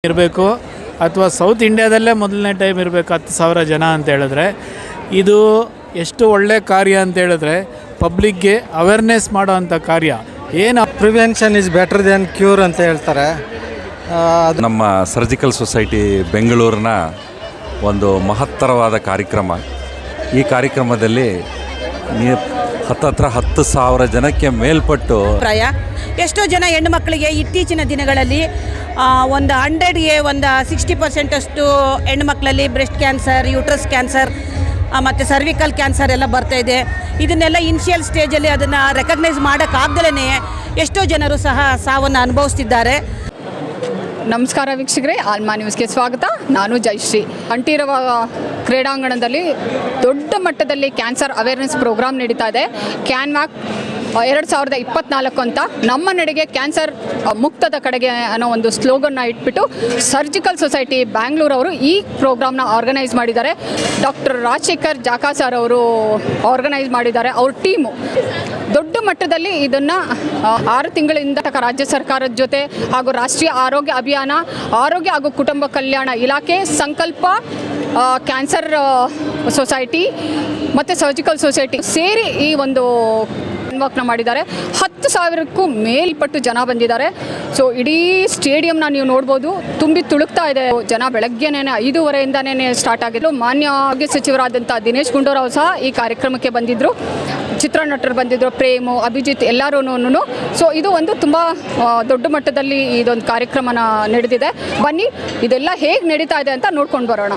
ಇರಬೇಕು ಅಥವಾ ಸೌತ್ ಇಂಡಿಯಾದಲ್ಲೇ ಮೊದಲನೇ ಟೈಮ್ ಇರಬೇಕು 10,000 ಜನ ಅಂತ ಹೇಳಿದ್ರೆ ಇದು ಎಷ್ಟು ಒಳ್ಳೆ ಕಾರ್ಯ ಅಂತ ಹೇಳಿದ್ರೆ ಪಬ್ಲಿಕ್ಗೆ ಅವೇರ್ನೆಸ್ ಮಾಡೋ ಅಂಥ ಕಾರ್ಯ. ಏನು prevention is better then cure ಅಂತ ಹೇಳ್ತಾರೆ. ನಮ್ಮ ಸರ್ಜಿಕಲ್ ಸೊಸೈಟಿ ಬೆಂಗಳೂರಿನ ಒಂದು ಮಹತ್ತರವಾದ ಕಾರ್ಯಕ್ರಮ. ಈ ಕಾರ್ಯಕ್ರಮದಲ್ಲಿ ಹತ್ತತ್ರ 10,000 ಜನಕ್ಕೆ ಮೇಲ್ಪಟ್ಟು ಎಷ್ಟೋ ಜನ ಹೆಣ್ಣು ಮಕ್ಕಳಿಗೆ ಇತ್ತೀಚಿನ ದಿನಗಳಲ್ಲಿ ಒಂದು 100ಗೆ ಒಂದು 60% ಅಷ್ಟು ಹೆಣ್ಣು ಮಕ್ಕಳಲ್ಲಿ ಬ್ರೆಸ್ಟ್ ಕ್ಯಾನ್ಸರ್, ಯೂಟ್ರಸ್ ಕ್ಯಾನ್ಸರ್ ಮತ್ತು ಸರ್ವಿಕಲ್ ಕ್ಯಾನ್ಸರ್ ಎಲ್ಲ ಬರ್ತಾಯಿದೆ. ಇದನ್ನೆಲ್ಲ ಇನಿಷಿಯಲ್ ಸ್ಟೇಜಲ್ಲಿ ಅದನ್ನು ರೆಕಗ್ನೈಸ್ ಮಾಡೋಕ್ಕಾಗ್ದಲೇ ಎಷ್ಟೋ ಜನರು ಸಹ ಸಾವನ್ನು ಅನುಭವಿಸ್ತಿದ್ದಾರೆ. ನಮಸ್ಕಾರ ವೀಕ್ಷಕರೇ, ಆಲ್ಮಾ ನ್ಯೂಸ್ಗೆ ಸ್ವಾಗತ. ನಾನು ಜಯಶ್ರೀ. ಕಂಠೀರವ ಕ್ರೀಡಾಂಗಣದಲ್ಲಿ ದೊಡ್ಡ ಮಟ್ಟದಲ್ಲಿ ಕ್ಯಾನ್ಸರ್ ಅವೇರ್ನೆಸ್ ಪ್ರೋಗ್ರಾಮ್ ನಡೀತಾ ಇದೆ. ಕ್ಯಾನ್ವಾಕ್ 2024 ಅಂತ ನಮ್ಮ ನಡೆಗೆ ಕ್ಯಾನ್ಸರ್ ಮುಕ್ತದ ಕಡೆಗೆ ಅನ್ನೋ ಒಂದು ಸ್ಲೋಗನ್ನ ಇಟ್ಬಿಟ್ಟು ಸರ್ಜಿಕಲ್ ಸೊಸೈಟಿ ಬ್ಯಾಂಗ್ಳೂರವರು ಈ ಪ್ರೋಗ್ರಾಮ್ನ ಆರ್ಗನೈಸ್ ಮಾಡಿದ್ದಾರೆ. ಡಾಕ್ಟರ್ ರಾಜಶೇಖರ್ ಜಾಕಾ ಸರ್ ಅವರು ಆರ್ಗನೈಸ್ ಮಾಡಿದ್ದಾರೆ. ಅವ್ರ ಟೀಮು ದೊಡ್ಡ ಮಟ್ಟದಲ್ಲಿ ಇದನ್ನು 6 ತಿಂಗಳಿಂದ ರಾಜ್ಯ ಸರ್ಕಾರದ ಜೊತೆ ಹಾಗೂ ರಾಷ್ಟ್ರೀಯ ಆರೋಗ್ಯ ಅಭಿಯಾನ, ಆರೋಗ್ಯ ಹಾಗೂ ಕುಟುಂಬ ಕಲ್ಯಾಣ ಇಲಾಖೆ, ಸಂಕಲ್ಪ, ಕ್ಯಾನ್ಸರ್ ಸೊಸೈಟಿ ಮತ್ತು ಸರ್ಜಿಕಲ್ ಸೊಸೈಟಿ ಸೇರಿ ಈ ಒಂದು ವರ್ಕ್ನ ಮಾಡಿದ್ದಾರೆ. 10,000ಕ್ಕೂ ಮೇಲ್ಪಟ್ಟು ಜನ ಬಂದಿದ್ದಾರೆ. ಸೊ ಇಡೀ ಸ್ಟೇಡಿಯಂನ ನೀವು ನೋಡ್ಬೋದು, ತುಂಬಿ ತುಳುಕ್ತಾ ಇದೆ ಜನ. ಬೆಳಗ್ಗೆನೇ 5:30ಇಂದನೇ ಸ್ಟಾರ್ಟ್ ಆಗಿದ್ದು. ಮಾನ್ಯ ಆರೋಗ್ಯ ಸಚಿವರಾದಂಥ ದಿನೇಶ್ ಗುಂಡೂರಾವ್ ಸಹ ಈ ಕಾರ್ಯಕ್ರಮಕ್ಕೆ ಬಂದಿದ್ದರು. ಚಿತ್ರನಟರು ಬಂದಿದ್ದರು, ಪ್ರೇಮು, ಅಭಿಜಿತ್ ಎಲ್ಲರೂ. ಸೊ ಇದು ಒಂದು ತುಂಬ ದೊಡ್ಡ ಮಟ್ಟದಲ್ಲಿ ಇದೊಂದು ಕಾರ್ಯಕ್ರಮನ ನಡೆದಿದೆ. ಬನ್ನಿ ಇದೆಲ್ಲ ಹೇಗೆ ನಡೀತಾ ಇದೆ ಅಂತ ನೋಡ್ಕೊಂಡು ಬರೋಣ.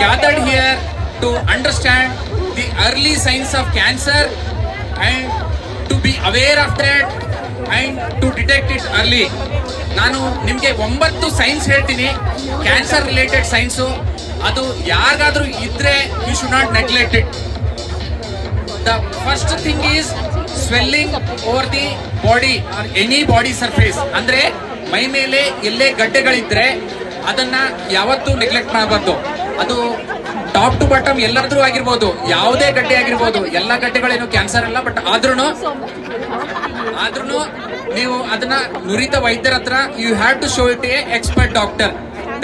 Gathered here to understand the early signs of cancer and to be aware of that and to detect it early. ನಾನು ನಿಮಗೆ 9 ಸೈನ್ಸ್ ಹೇಳ್ತೀನಿ, ಕ್ಯಾನ್ಸರ್ ರಿಲೇಟೆಡ್ ಸೈನ್ಸು. ಅದು ಯಾರಿಗಾದ್ರೂ ಇದ್ರೆ you should not neglect it. The first thing is swelling over the body or any body surface, ಅಂದ್ರೆ ಮೈ ಮೇಲೆ ಎಲ್ಲೇ ಗಡ್ಡೆಗಳಿದ್ರೆ ಅದನ್ನ ಯಾವತ್ತೂ ನೆಗ್ಲೆಕ್ಟ್ ಮಾಡಬಾರ್ದು. ಅದು ಟಾಪ್ ಟು ಬಾಟಮ್ ಎಲ್ಲರದ್ರೂ ಆಗಿರ್ಬೋದು, ಯಾವುದೇ ಗಡ್ಡೆ ಆಗಿರ್ಬೋದು, ಎಲ್ಲ ಗಡ್ಡೆಗಳೇನು ಕ್ಯಾನ್ಸರ್ ಅಲ್ಲ. ಬಟ್ ಆದ್ರೂ ನೀವು ಅದನ್ನ ನುರಿತ ವೈದ್ಯರ ಹತ್ರ you have to show it a expert doctor.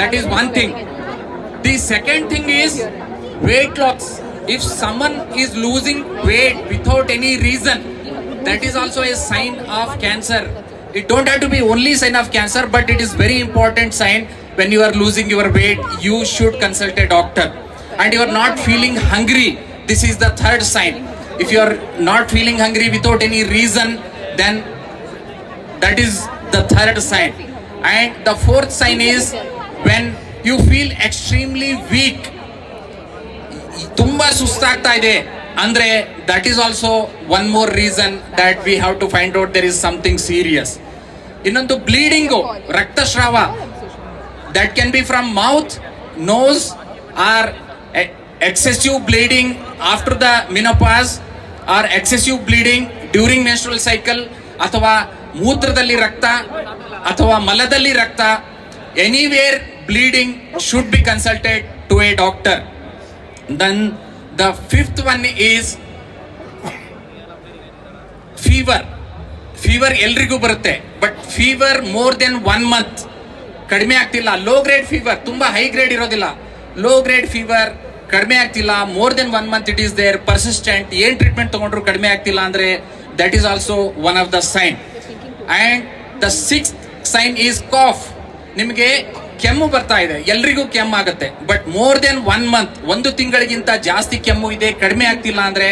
That is one thing. The second thing is weight loss. If someone is losing weight without any reason, that is also a sign of cancer. It don't have to be only sign of cancer, but it is very important sign. When you are losing your weight, you should consult a doctor. And you are not feeling hungry, this is the third sign. If you are not feeling hungry without any reason, then that is the third sign. And the fourth sign is when you feel extremely weak, ತುಂಬಾ ಸುಸ್ತಾಗ್ತಾ ಇದೆ ಅಂದ್ರೆ that is also one more reason that we have to find out there is something serious. ಇನ್ನೊಂದು bleeding, ರಕ್ತಸ್ರಾವ, that can be from mouth, nose, or excessive bleeding after the menopause, or excessive bleeding during menstrual cycle, ಅಥವಾ ಮೂತ್ರದಲ್ಲಿ ರಕ್ತ ಅಥವಾ ಮಲದಲ್ಲಿ ರಕ್ತ, anywhere bleeding should be consulted to a doctor. Then the fifth one is fever. Fever ಎಲ್ರಿಗೂ ಬರುತ್ತೆ, but fever more than 1 month ಕಡಿಮೆ ಆಗ್ತಿಲ್ಲ. Low grade fever, ತುಂಬಾ high grade ಇರೋದಿಲ್ಲ, ಲೋ ಗ್ರೇಡ್ ಫೀವರ್ ಕಡಿಮೆ ಆಗ್ತಿಲ್ಲ, more than 1 month it is there, persistent, ಏನ್ treatment ತಗೊಂಡ್ರು ಕಡಿಮೆ ಆಗ್ತಿಲ್ಲ ಅಂದ್ರೆ that is also one of the sign. And the sixth sign is cough. ನಿಮಗೆ ಕೆಮ್ಮು ಬರ್ತಾ ಇದೆ, ಎಲ್ರಿಗೂ ಕೆಮ್ಮು ಆಗುತ್ತೆ, ಬಟ್ ಮೋರ್ ದೆನ್ 1 month, 1 ತಿಂಗಳಿಗಿಂತ ಜಾಸ್ತಿ ಕೆಮ್ಮು ಇದೆ, ಕಡಿಮೆ ಆಗ್ತಿಲ್ಲ ಅಂದ್ರೆ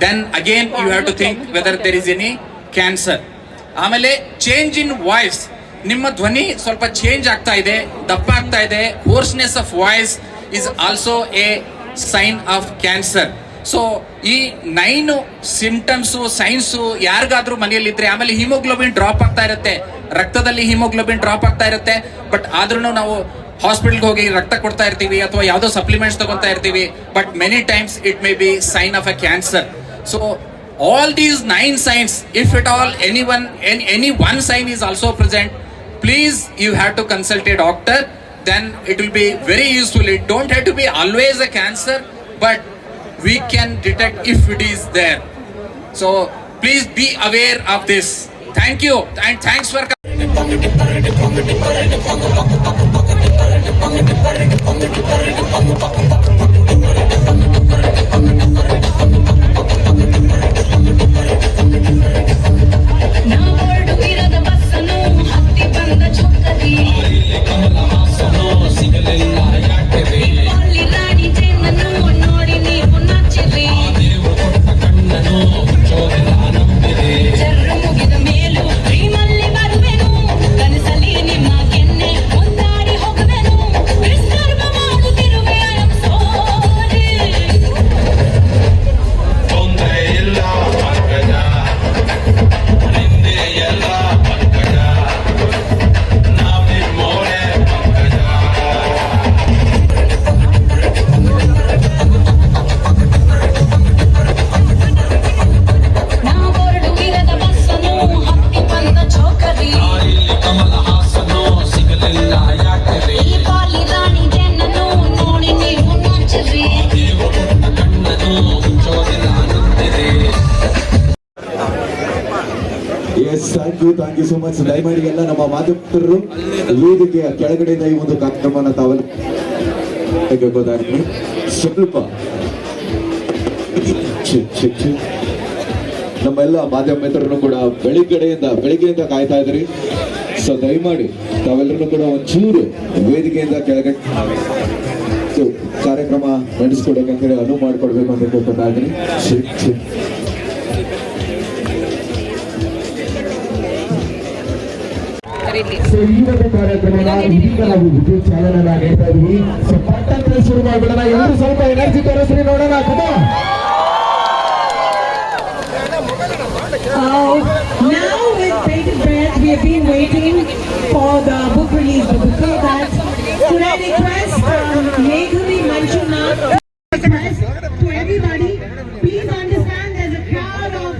then again you have to think whether there is any cancer. ಆಮೇಲೆ ಚೇಂಜ್ ಇನ್ ವಾಯ್ಸ್, ನಿಮ್ಮ ಧ್ವನಿ ಸ್ವಲ್ಪ ಚೇಂಜ್ ಆಗ್ತಾ ಇದೆ, ದಪ್ಪ ಆಗ್ತಾ ಇದೆ, hoarseness of voice is also a sign of cancer. So ಈ 9 ಸಿಂಪ್ಟಮ್ಸು, ಸೈನ್ಸು ಯಾರಿಗಾದ್ರೂ ಮನೆಯಲ್ಲಿದ್ರೆ, ಆಮೇಲೆ ಹಿಮೋಗ್ಲೋಬಿನ್ ಡ್ರಾಪ್ ಆಗ್ತಾ ಇರುತ್ತೆ, ರಕ್ತದಲ್ಲಿ ಹಿಮೋಗ್ಲೋಬಿನ್ ಡ್ರಾಪ್ ಆಗ್ತಾ ಇರುತ್ತೆ, ಬಟ್ ಆದ್ರೂ ನಾವು ಹಾಸ್ಪಿಟಲ್ಗೆ ಹೋಗಿ ರಕ್ತ ಕೊಡ್ತಾ ಇರ್ತೀವಿ ಅಥವಾ ಯಾವುದೋ ಸಪ್ಲಿಮೆಂಟ್ಸ್ ತಗೊತಾ ಇರ್ತೀವಿ, but many times it may be sign of a cancer. So all these 9 signs, if at all any one sign is also present, please you have to consult a doctor, then it will be very useful. It don't have to be always a cancer, but we can detect if it is there. So please be aware of this. Thank you and thanks for thank you so much. ದಯಮಾಡಿ ಎಲ್ಲ ನಮ್ಮ ಮಾಧ್ಯಮರು ವೇದಿಕೆಯ ಕೆಳಗಡೆಯಿಂದ ಈ ಒಂದು ಕಾರ್ಯಕ್ರಮನ ತಾವಲ್ಲಿ ಸ್ವಲ್ಪ ನಮ್ಮೆಲ್ಲ ಮಾಧ್ಯಮ ಮಿತ್ರರು ಕೂಡ ಬೆಳಿಗ್ಗೆಯಿಂದ ಕಾಯ್ತಾ ಇದ್ರಿ. ಸೊ ದಯಮಾಡಿ ತಾವೆಲ್ಲರೂ ಕೂಡ ಒಂಚೂರು ವೇದಿಕೆಯಿಂದ ಕೆಳಗಡೆ ಕಾರ್ಯಕ್ರಮ ನಡೆಸ್ಕೊಡಕ್ಕೆ ಅನುವು ಮಾಡಿಕೊಡ್ಬೇಕು ಅಂತ ಕೇಳ್ಕೊತಾ ಇದ್ರಿ. ಸೊ ಈ ಒಂದು ಕಾರ್ಯಕ್ರಮನ ಇದೀಗ ನಾವು ವಿದ್ಯುತ್ ಚಾಲನ ನೀಡ್ತಾ ಇದೀವಿ. ಸೊ ಪಟ್ಟಂತ ಶುರು ಮಾಡ್ಬಿಡೋಣ, ಎಲ್ಲರೂ ಸ್ವಲ್ಪ ಎನರ್ಜಿ ತೋರಿಸ್ರಿ ನೋಡೋಣ. Now with bated breath, we have been waiting for the book release. But before that, could I request Meghali Manjunath to everybody, please understand there's a crowd of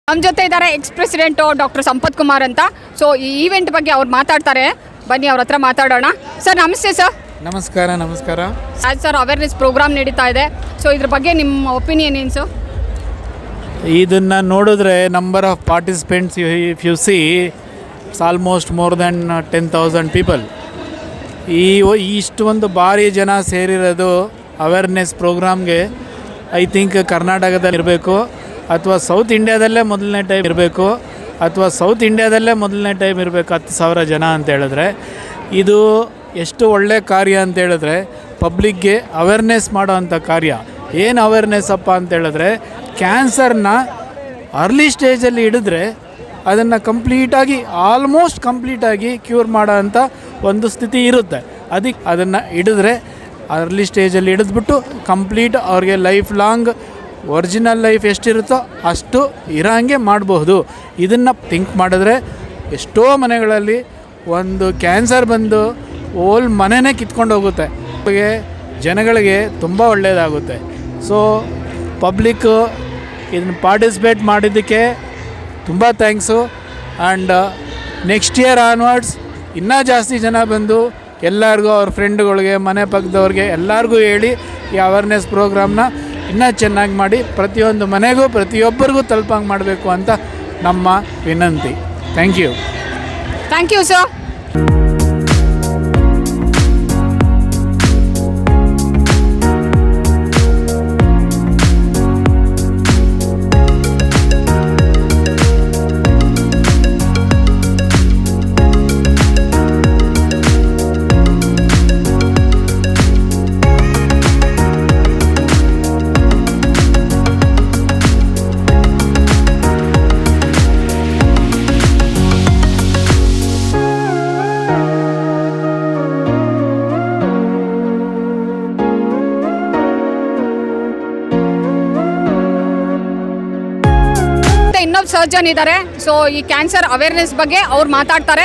ನಮ್ಮ ಜೊತೆ ಇದ್ದಾರೆ X president doctor Sampath Kumar ಅಂತ. So ಈ event ಬಗ್ಗೆ ಅವ್ರು ಮಾತಾಡ್ತಾರೆ, ಬನ್ನಿ ಅವ್ರ ಹತ್ರ ಮಾತಾಡೋಣ. ಸರ್ ನಮಸ್ತೆ ಸರ್. ನಮಸ್ಕಾರ. ನಮಸ್ಕಾರ ಸರ್ ಅವೇರ್ನೆಸ್ ಪ್ರೋಗ್ರಾಮ್ ನಡೀತಾ ಇದೆ. ಸೊ ಇದ್ರ ಬಗ್ಗೆ ನಿಮ್ಮ ಒಪಿನಿಯನ್ ಏನು ಸರ್? ಇದನ್ನು ನೋಡಿದ್ರೆ number of participants if U C it's almost more than 10,000 people. ಇಷ್ಟು ಒಂದು ಭಾರಿ ಜನ ಸೇರಿರೋದು ಅವೇರ್ನೆಸ್ ಪ್ರೋಗ್ರಾಮ್ಗೆ ಐ ಥಿಂಕ್ ಕರ್ನಾಟಕದಲ್ಲಿ ಇರಬೇಕು ಅಥವಾ ಸೌತ್ ಇಂಡಿಯಾದಲ್ಲೇ ಮೊದಲನೇ ಟೈಮ್ ಇರಬೇಕು 10,000 ಜನ ಅಂತ ಹೇಳಿದ್ರೆ ಇದು ಎಷ್ಟು ಒಳ್ಳೆ ಕಾರ್ಯ ಅಂತ ಹೇಳಿದ್ರೆ ಪಬ್ಲಿಕ್ಗೆ ಅವೇರ್ನೆಸ್ ಮಾಡೋ ಅಂಥ ಕಾರ್ಯ. ಏನು ಅವೇರ್ನೆಸ್ ಅಪ್ಪ ಅಂತ ಹೇಳಿದ್ರೆ ಕ್ಯಾನ್ಸರ್ನ ಅರ್ಲಿ ಸ್ಟೇಜಲ್ಲಿ ಹಿಡಿದ್ರೆ ಅದನ್ನು ಆಲ್ಮೋಸ್ಟ್ ಕಂಪ್ಲೀಟಾಗಿ ಕ್ಯೂರ್ ಮಾಡೋ ಅಂಥ ಒಂದು ಸ್ಥಿತಿ ಇರುತ್ತೆ. ಅದಕ್ಕೆ ಅದನ್ನು ಹಿಡಿದ್ರೆ ಅರ್ಲಿ ಸ್ಟೇಜಲ್ಲಿ ಹಿಡಿದ್ಬಿಟ್ಟು ಕಂಪ್ಲೀಟ್ ಅವ್ರಿಗೆ ಲೈಫ್ ಲಾಂಗ್ ಒರಿಜಿನಲ್ ಲೈಫ್ ಎಷ್ಟಿರುತ್ತೋ ಅಷ್ಟು ಇರೋಂಗೆ ಮಾಡಬಹುದು. ಇದನ್ನು ಥಿಂಕ್ ಮಾಡಿದ್ರೆ ಎಷ್ಟೋ ಮನೆಗಳಲ್ಲಿ ಒಂದು ಕ್ಯಾನ್ಸರ್ ಬಂದು ಓಲ್ ಮನೆಯೇ ಕಿತ್ಕೊಂಡು ಹೋಗುತ್ತೆ. ಜನಗಳಿಗೆ ತುಂಬ ಒಳ್ಳೆಯದಾಗುತ್ತೆ. ಸೊ ಪಬ್ಲಿಕ್ಕು ಇದನ್ನು ಪಾರ್ಟಿಸಿಪೇಟ್ ಮಾಡಿದ್ದಕ್ಕೆ ತುಂಬ thanks. And next year onwards ಇನ್ನೂ ಜಾಸ್ತಿ ಜನ ಬಂದು ಎಲ್ಲರಿಗೂ ಅವ್ರ ಫ್ರೆಂಡ್ಗಳಿಗೆ ಮನೆ ಪಕ್ಕದವ್ರಿಗೆ ಎಲ್ಲರಿಗೂ ಹೇಳಿ ಈ ಅವೇರ್ನೆಸ್ ಪ್ರೋಗ್ರಾಮ್ನ ಇನ್ನೂ ಚೆನ್ನಾಗಿ ಮಾಡಿ ಪ್ರತಿಯೊಂದು ಮನೆಗೂ ಪ್ರತಿಯೊಬ್ಬರಿಗೂ ತಲುಪಂಗೆ ಮಾಡಬೇಕು ಅಂತ ನಮ್ಮ ವಿನಂತಿ. Thank you sir. ಇನ್ನೊಬ್ಬ ಸರ್ಜನ್ ಇದ್ದಾರೆ. ಸೊ ಈ ಕ್ಯಾನ್ಸರ್ ಅವೇರ್ನೆಸ್ ಬಗ್ಗೆ ಅವ್ರು ಮಾತಾಡ್ತಾರೆ.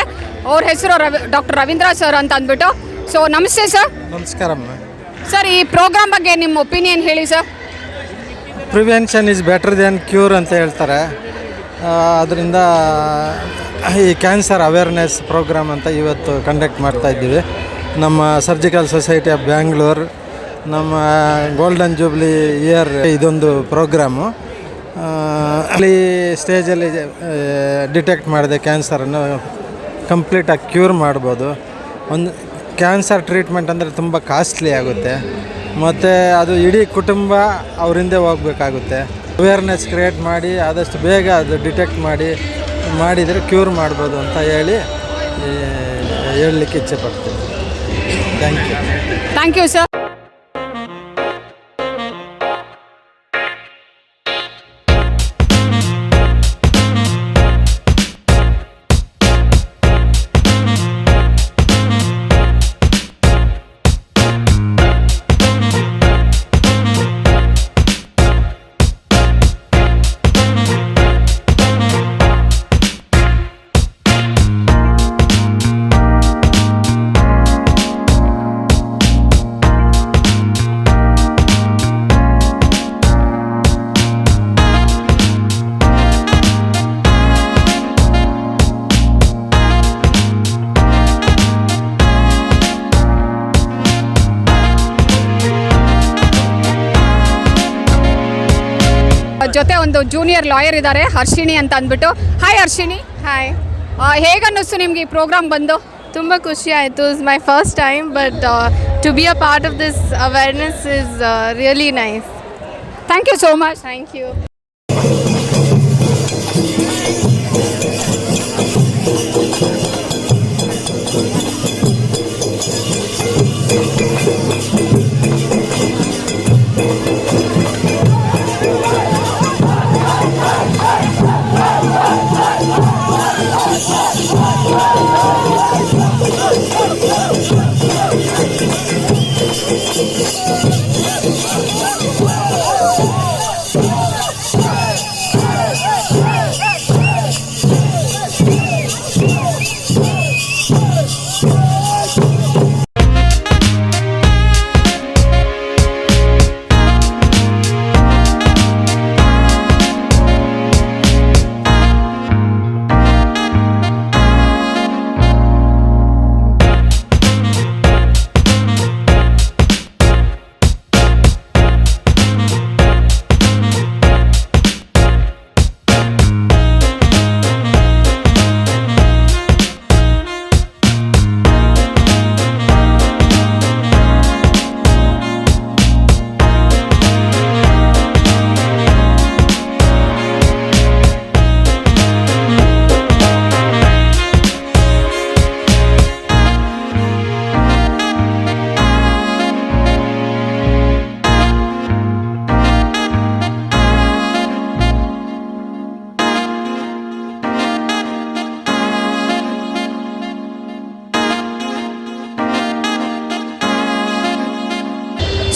ಅವ್ರ ಹೆಸರು ಡಾಕ್ಟರ್ ರವೀಂದ್ರ ಸರ್ ಅಂತ ಅಂದ್ಬಿಟ್ಟು. ಸೊ ನಮಸ್ತೆ ಸರ್. ನಮಸ್ಕಾರ. ಸರ್ ಈ ಪ್ರೋಗ್ರಾಮ್ ಬಗ್ಗೆ ನಿಮ್ಮ ಒಪಿನಿಯನ್ ಹೇಳಿ sir. Prevention is better than cure ಅಂತ ಹೇಳ್ತಾರೆ. ಅದರಿಂದ ಈ ಕ್ಯಾನ್ಸರ್ ಅವೇರ್ನೆಸ್ ಪ್ರೋಗ್ರಾಮ್ ಅಂತ ಇವತ್ತು ಕಂಡಕ್ಟ್ ಮಾಡ್ತಾಯಿದ್ದೀವಿ. ನಮ್ಮ ಸರ್ಜಿಕಲ್ ಸೊಸೈಟಿ ಆಫ್ ಬ್ಯಾಂಗ್ಳೂರ್ ನಮ್ಮ ಗೋಲ್ಡನ್ ಜೂಬ್ಲಿ ಇಯರ್ ಇದೊಂದು ಪ್ರೋಗ್ರಾಮು. ಅಲ್ಲಿ ಸ್ಟೇಜಲ್ಲಿ ಡಿಟೆಕ್ಟ್ ಮಾಡಿದೆ ಕ್ಯಾನ್ಸರನ್ನು ಕಂಪ್ಲೀಟಾಗಿ ಕ್ಯೂರ್ ಮಾಡ್ಬೋದು. ಒಂದು ಕ್ಯಾನ್ಸರ್ ಟ್ರೀಟ್ಮೆಂಟ್ ಅಂದರೆ ತುಂಬ ಕಾಸ್ಟ್ಲಿ ಆಗುತ್ತೆ, ಮತ್ತು ಅದು ಇಡೀ ಕುಟುಂಬ ಅವ್ರ ಹಿಂದೆ ಹೋಗ್ಬೇಕಾಗುತ್ತೆ. ಅವೇರ್ನೆಸ್ ಕ್ರಿಯೇಟ್ ಮಾಡಿ ಆದಷ್ಟು ಬೇಗ ಅದು ಡಿಟೆಕ್ಟ್ ಮಾಡಿದರೆ ಕ್ಯೂರ್ ಮಾಡ್ಬೋದು ಅಂತ ಹೇಳಲಿಕ್ಕೆ ಇಚ್ಛೆ ಪಡ್ತೀನಿ. Thank you sir. ಜೊತೆ ಒಂದು ಜೂನಿಯರ್ ಲಾಯರ್ ಇದ್ದಾರೆ, ಹರ್ಷಿಣಿ ಅಂತ ಅಂದ್ಬಿಟ್ಟು. ಹಾಯ್ ಹರ್ಷಿಣಿ. ಹಾಯ್. ಹೇಗನ್ನಿಸ್ತು ನಿಮ್ಗೆ ಈ ಪ್ರೋಗ್ರಾಮ್ ಬಂದು? ತುಂಬ ಖುಷಿ ಆಯಿತು. It's my first time, but to be a part of this awareness is really nice. Thank you so much. Thank you.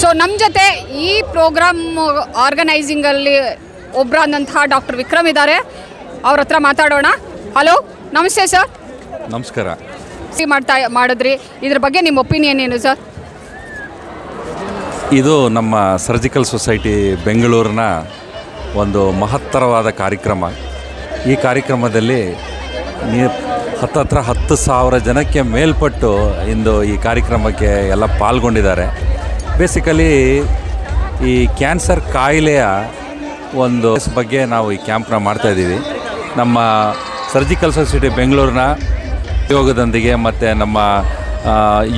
So ನಮ್ಮ ಜೊತೆ ಈ ಪ್ರೋಗ್ರಾಮ್ ಆರ್ಗನೈಸಿಂಗಲ್ಲಿ ಒಬ್ಬರಾದಂತಹ ಡಾಕ್ಟರ್ ವಿಕ್ರಮ್ ಇದ್ದಾರೆ. ಅವ್ರ ಹತ್ರ ಮಾತಾಡೋಣ. ಹಲೋ, ನಮಸ್ತೆ ಸರ್. ನಮಸ್ಕಾರ. ಮಾಡಿದ್ರಿ, ಇದ್ರ ಬಗ್ಗೆ ನಿಮ್ಮ ಒಪಿನಿಯನ್ ಏನು ಸರ್? ಇದು ನಮ್ಮ ಸರ್ಜಿಕಲ್ ಸೊಸೈಟಿ ಬೆಂಗಳೂರಿನ ಒಂದು ಮಹತ್ತರವಾದ ಕಾರ್ಯಕ್ರಮ. ಈ ಕಾರ್ಯಕ್ರಮದಲ್ಲಿ ಹತ್ತತ್ರ 10,000 ಜನಕ್ಕೆ ಮೇಲ್ಪಟ್ಟು ಇಂದು ಈ ಕಾರ್ಯಕ್ರಮಕ್ಕೆ ಎಲ್ಲ ಪಾಲ್ಗೊಂಡಿದ್ದಾರೆ. ಬೇಸಿಕಲಿ ಈ ಕ್ಯಾನ್ಸರ್ ಕಾಯಿಲೆಯ ಒಂದು ಬಗ್ಗೆ ನಾವು ಈ ಕ್ಯಾಂಪ್ನ ಮಾಡ್ತಾಯಿದ್ದೀವಿ. ನಮ್ಮ ಸರ್ಜಿಕಲ್ ಸೊಸೈಟಿ ಬೆಂಗಳೂರಿನ ಸಹಯೋಗದೊಂದಿಗೆ ಮತ್ತು ನಮ್ಮ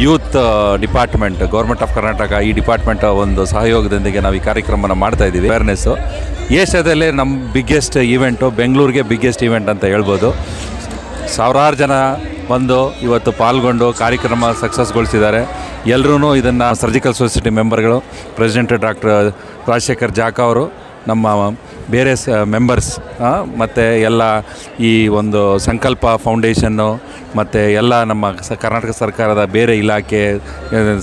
youth department, government of Karnataka, ಈ ಡಿಪಾರ್ಟ್ಮೆಂಟ್ ಒಂದು ಸಹಯೋಗದೊಂದಿಗೆ ನಾವು ಈ ಕಾರ್ಯಕ್ರಮನ ಮಾಡ್ತಾಯಿದ್ದೀವಿ. ಅವೇರ್ನೆಸ್ಸು ಏಷ್ಯಾದಲ್ಲೇ ನಮ್ಮ ಬಿಗ್ಗೆಸ್ಟ್ ಈವೆಂಟು, ಬೆಂಗಳೂರಿಗೆ ಬಿಗ್ಗೆಸ್ಟ್ ಈವೆಂಟ್ ಅಂತ ಹೇಳ್ಬೋದು. ಸಾವಿರಾರು ಜನ ಬಂದು ಇವತ್ತು ಪಾಲ್ಗೊಂಡು ಕಾರ್ಯಕ್ರಮ ಸಕ್ಸಸ್ಗೊಳಿಸಿದ್ದಾರೆ. ಎಲ್ಲರೂ ಇದನ್ನು ಸರ್ಜಿಕಲ್ ಸೊಸೈಟಿ ಮೆಂಬರ್ಗಳು, ಪ್ರೆಸಿಡೆಂಟ್ ಡಾಕ್ಟರ್ ರಾಜಶೇಖರ್ ಜಾಕ ಅವರು, ನಮ್ಮ ಬೇರೆ ಮೆಂಬರ್ಸ್ ಮತ್ತು ಎಲ್ಲ ಈ ಒಂದು ಸಂಕಲ್ಪ ಫೌಂಡೇಶನ್ನು ಮತ್ತು ಎಲ್ಲ ನಮ್ಮ ಕರ್ನಾಟಕ ಸರ್ಕಾರದ ಬೇರೆ ಇಲಾಖೆ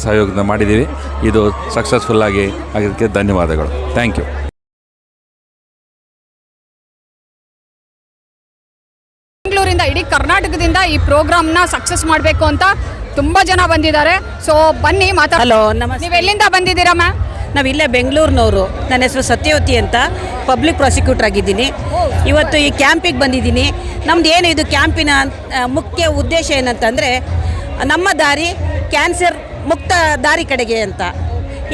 ಸಹಯೋಗದಿಂದ ಮಾಡಿದ್ದೀವಿ. ಇದು ಸಕ್ಸಸ್ಫುಲ್ಲಾಗಿ ಆಗಿದ್ದಕ್ಕೆ ಧನ್ಯವಾದಗಳು. Thank you. ಬೆಂಗಳೂರಿಂದ ಇಡೀ ಕರ್ನಾಟಕದಿಂದ ಈ ಪ್ರೋಗ್ರಾಮ್ನ ಸಕ್ಸಸ್ ಮಾಡಬೇಕು ಅಂತ ತುಂಬ ಜನ ಬಂದಿದ್ದಾರೆ. ಸೊ ಬನ್ನಿ ಮಾತಾಡ. ಹಲೋ, ನಮಸ್ತೆ. ನೀವು ಎಲ್ಲಿಂದ ಬಂದಿದ್ದೀರಾ ಮ್ಯಾಮ್? ನಾವಿಲ್ಲೇ ಬೆಂಗಳೂರಿನವರು. ನನ್ನ ಹೆಸರು ಸತ್ಯವತಿ ಅಂತ, ಪಬ್ಲಿಕ್ ಪ್ರಾಸಿಕ್ಯೂಟರ್ ಆಗಿದ್ದೀನಿ. ಇವತ್ತು ಈ ಕ್ಯಾಂಪಿಗೆ ಬಂದಿದ್ದೀನಿ. ನಮ್ದು ಏನು ಇದು ಕ್ಯಾಂಪಿನ ಮುಖ್ಯ ಉದ್ದೇಶ ಏನಂತಂದರೆ, ನಮ್ಮ ದಾರಿ ಕ್ಯಾನ್ಸರ್ ಮುಕ್ತ ದಾರಿ ಕಡೆಗೆ ಅಂತ.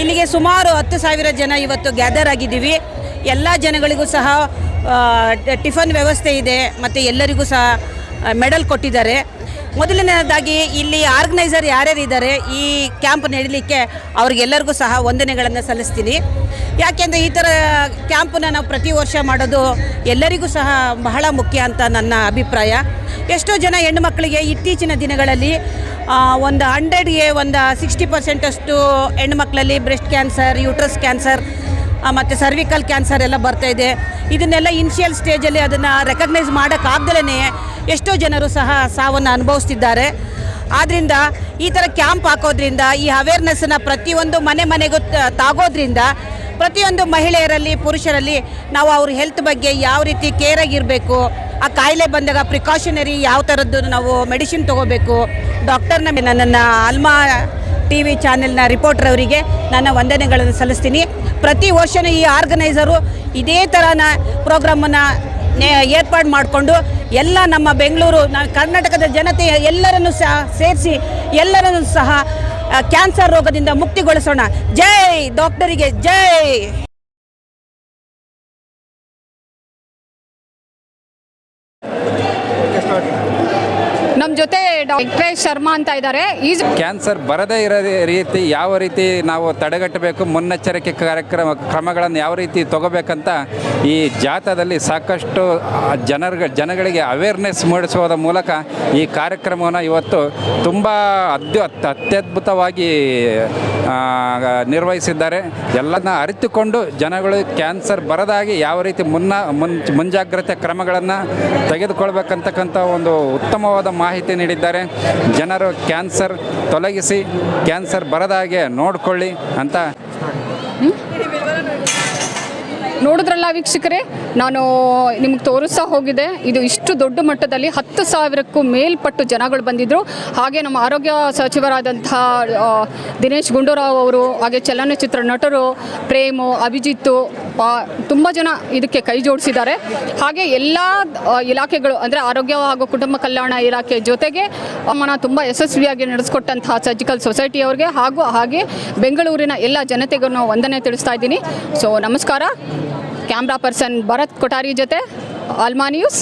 ಇಲ್ಲಿಗೆ ಸುಮಾರು 10,000 ಜನ ಇವತ್ತು ಗ್ಯಾದರ್ ಆಗಿದ್ದೀವಿ. ಎಲ್ಲ ಜನಗಳಿಗೂ ಸಹ ಟಿಫನ್ ವ್ಯವಸ್ಥೆ ಇದೆ ಮತ್ತು ಎಲ್ಲರಿಗೂ ಸಹ ಮೆಡಲ್ ಕೊಟ್ಟಿದ್ದಾರೆ. ಮೊದಲನೇದಾಗಿ ಇಲ್ಲಿ ಆರ್ಗನೈಸರ್ ಯಾರ್ಯಾರಿದ್ದಾರೆ ಈ ಕ್ಯಾಂಪ್ ನಡೀಲಿಕ್ಕೆ ಅವ್ರಿಗೆಲ್ಲರಿಗೂ ಸಹ ವಂದನೆಗಳನ್ನು ಸಲ್ಲಿಸ್ತೀನಿ. ಯಾಕೆಂದರೆ ಈ ಥರ ಕ್ಯಾಂಪನ್ನು ನಾವು ಪ್ರತಿ ವರ್ಷ ಮಾಡೋದು ಎಲ್ಲರಿಗೂ ಸಹ ಬಹಳ ಮುಖ್ಯ ಅಂತ ನನ್ನ ಅಭಿಪ್ರಾಯ. ಎಷ್ಟೋ ಜನ ಹೆಣ್ಣು ಮಕ್ಕಳಿಗೆ ಇತ್ತೀಚಿನ ದಿನಗಳಲ್ಲಿ ಒಂದು 100ಗೆ ಒಂದು 60% ಅಷ್ಟು ಹೆಣ್ಣು ಮಕ್ಕಳಲ್ಲಿ ಬ್ರೆಸ್ಟ್ ಕ್ಯಾನ್ಸರ್, ಯೂಟ್ರಸ್ ಕ್ಯಾನ್ಸರ್ ಮತ್ತು ಸರ್ವಿಕಲ್ ಕ್ಯಾನ್ಸರ್ ಎಲ್ಲ ಬರ್ತಾಯಿದೆ. ಇದನ್ನೆಲ್ಲ ಇನಿಷಿಯಲ್ ಸ್ಟೇಜಲ್ಲಿ ಅದನ್ನು ರೆಕಗ್ನೈಸ್ ಮಾಡೋಕ್ಕಾಗ್ದಲೇ ಎಷ್ಟೋ ಜನರು ಸಹ ಸಾವನ್ನು ಅನುಭವಿಸ್ತಿದ್ದಾರೆ. ಆದ್ದರಿಂದ ಈ ಥರ ಕ್ಯಾಂಪ್ ಹಾಕೋದ್ರಿಂದ, ಈ ಅವೇರ್ನೆಸ್ಸನ್ನು ಪ್ರತಿಯೊಂದು ಮನೆಗೂ ತಾಗೋದ್ರಿಂದ ಪ್ರತಿಯೊಂದು ಮಹಿಳೆಯರಲ್ಲಿ, ಪುರುಷರಲ್ಲಿ ನಾವು ಅವ್ರ ಹೆಲ್ತ್ ಬಗ್ಗೆ ಯಾವ ರೀತಿ ಕೇರಾಗಿರಬೇಕು, ಆ ಕಾಯಿಲೆ ಬಂದಾಗ ಪ್ರಿಕಾಷನರಿ ಯಾವ ಥರದ್ದು ನಾವು ಮೆಡಿಸಿನ್ ತೊಗೋಬೇಕು, ಡಾಕ್ಟರ್ನ ನನ್ನನ್ನು ಅಲ್ಮಾ TV ಚಾನೆಲ್ನ ರಿಪೋರ್ಟರ್ ಅವರಿಗೆ ನನ್ನ ವಂದನೆಗಳನ್ನು ಸಲ್ಲಿಸ್ತೀನಿ. ಪ್ರತಿ ವರ್ಷವೂ ಈ ಆರ್ಗನೈಸರು ಇದೇ ಥರನ ಪ್ರೋಗ್ರಾಮನ್ನು ಏರ್ಪಾಡು ಮಾಡಿಕೊಂಡು ಎಲ್ಲ ನಮ್ಮ ಬೆಂಗಳೂರು, ಕರ್ನಾಟಕದ ಜನತೆ ಎಲ್ಲರನ್ನು ಸಹ ಸೇರಿಸಿ ಎಲ್ಲರನ್ನು ಸಹ ಕ್ಯಾನ್ಸರ್ ರೋಗದಿಂದ ಮುಕ್ತಿಗೊಳಿಸೋಣ. ಜೈ ಡಾಕ್ಟರಿಗೆ ಜೈ. ನಮ್ಮ ಜೊತೆ ಡಾಕ್ಟರ್ ಶರ್ಮಾ ಅಂತ ಇದ್ದಾರೆ. ಕ್ಯಾನ್ಸರ್ ಬರದೇ ಇರೋ ರೀತಿ ಯಾವ ರೀತಿ ನಾವು ತಡೆಗಟ್ಟಬೇಕು, ಮುನ್ನೆಚ್ಚರಿಕೆ ಕ್ರಮಗಳನ್ನು ಯಾವ ರೀತಿ ತಗೋಬೇಕಂತ ಈ ಜಾಥಾದಲ್ಲಿ ಸಾಕಷ್ಟು ಜನಗಳಿಗೆ ಅವೇರ್ನೆಸ್ ಮೂಡಿಸುವುದರ ಮೂಲಕ ಈ ಕಾರ್ಯಕ್ರಮವನ್ನು ಇವತ್ತು ತುಂಬ ಅತ್ಯದ್ಭುತವಾಗಿ ನಿರ್ವಹಿಸಿದ್ದಾರೆ. ಎಲ್ಲನ ಅರಿತುಕೊಂಡು ಜನಗಳು ಕ್ಯಾನ್ಸರ್ ಬರದಾಗಿ ಯಾವ ರೀತಿ ಮುಂಜಾಗ್ರತೆ ಕ್ರಮಗಳನ್ನು ತೆಗೆದುಕೊಳ್ಬೇಕಂತಕ್ಕಂಥ ಒಂದು ಉತ್ತಮವಾದ ಮಾಹಿತಿ ನೀಡಿದ್ದಾರೆ. ಜನರು ಕ್ಯಾನ್ಸರ್ ತೊಲಗಿಸಿ ಕ್ಯಾನ್ಸರ್ ಬರದಾಗೆ ನೋಡಿಕೊಳ್ಳಿ ಅಂತ. ನೋಡಿದ್ರಲ್ಲ ವೀಕ್ಷಕರೇ, ನಾನು ನಿಮಗೆ ತೋರಿಸ್ತಾ ಹೋಗಿದೆ. ಇದು ಇಷ್ಟು ದೊಡ್ಡ ಮಟ್ಟದಲ್ಲಿ 10,000ಕ್ಕೂ ಮೇಲ್ಪಟ್ಟು ಜನಗಳು ಬಂದಿದ್ದರು. ಹಾಗೆ ನಮ್ಮ ಆರೋಗ್ಯ ಸಚಿವರಾದಂಥ ದಿನೇಶ್ ಗುಂಡೂರಾವ್ ಅವರು, ಹಾಗೆ ಚಲನಚಿತ್ರ ನಟರು ಪ್ರೇಮು, ಅಭಿಜಿತ್ತು, ತುಂಬ ಜನ ಇದಕ್ಕೆ ಕೈ ಜೋಡಿಸಿದ್ದಾರೆ. ಹಾಗೆ ಎಲ್ಲ ಇಲಾಖೆಗಳು ಅಂದರೆ ಆರೋಗ್ಯ ಹಾಗೂ ಕುಟುಂಬ ಕಲ್ಯಾಣ ಇಲಾಖೆ ಜೊತೆಗೆ ತುಂಬ ಯಶಸ್ವಿಯಾಗಿ ನಡೆಸ್ಕೊಟ್ಟಂತಹ ಸರ್ಜಿಕಲ್ ಸೊಸೈಟಿ ಅವ್ರಿಗೆ ಹಾಗೆ ಬೆಂಗಳೂರಿನ ಎಲ್ಲ ಜನತೆಗೂ ನಾವು ವಂದನೆ ತಿಳಿಸ್ತಾ ಇದ್ದೀನಿ. ಸೊ ನಮಸ್ಕಾರ. ಕ್ಯಾಮ್ರಾ ಪರ್ಸನ್ ಭರತ್ ಕೊಠಾರಿ ಜೊತೆ ಅಲ್ಮಾ ನ್ಯೂಸ್.